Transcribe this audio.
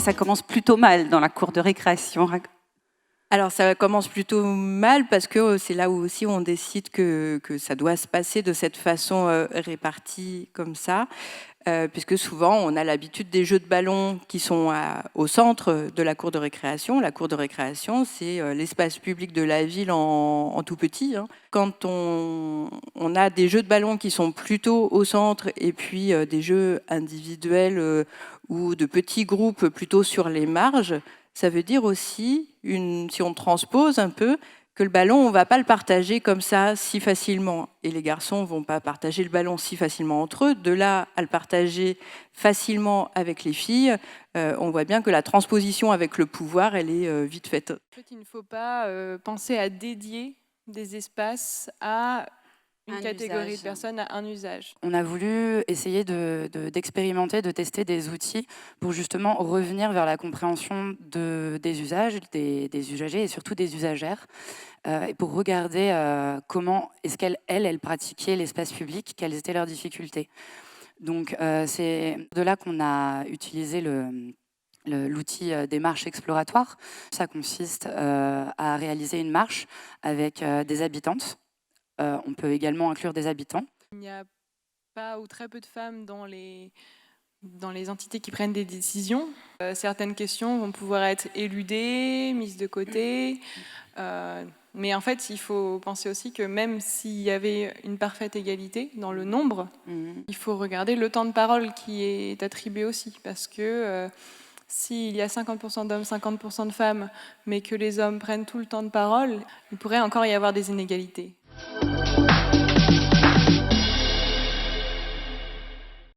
ça commence plutôt mal dans la cour de récréation. Alors ça commence plutôt mal parce que c'est là où aussi on décide que ça doit se passer de cette façon répartie comme ça, puisque souvent on a l'habitude des jeux de ballon qui sont au centre de la cour de récréation. La cour de récréation, c'est l'espace public de la ville en tout petit, hein. Quand on a des jeux de ballon qui sont plutôt au centre et puis des jeux individuels ou de petits groupes plutôt sur les marges, ça veut dire aussi, si on transpose un peu, que le ballon, on ne va pas le partager comme ça si facilement. Et les garçons ne vont pas partager le ballon si facilement entre eux. De là à le partager facilement avec les filles, on voit bien que la transposition avec le pouvoir, elle est vite faite. En fait, il ne faut pas penser à dédier des espaces à une catégorie de personnes, à un usage. On a voulu essayer d'expérimenter, de tester des outils pour justement revenir vers la compréhension des usages, des usagers et surtout des usagères, et pour regarder comment est-ce qu'elles pratiquaient l'espace public, quelles étaient leurs difficultés. Donc c'est de là qu'on a utilisé l'outil des marches exploratoires. Ça consiste à réaliser une marche avec des habitantes. On peut également inclure des habitants. Il n'y a pas ou très peu de femmes dans les entités qui prennent des décisions. Certaines questions vont pouvoir être éludées, mises de côté. Mais en fait, il faut penser aussi que même s'il y avait une parfaite égalité dans le nombre, il faut regarder le temps de parole qui est attribué aussi. Parce que s'il y a 50% d'hommes, 50% de femmes, mais que les hommes prennent tout le temps de parole, il pourrait encore y avoir des inégalités.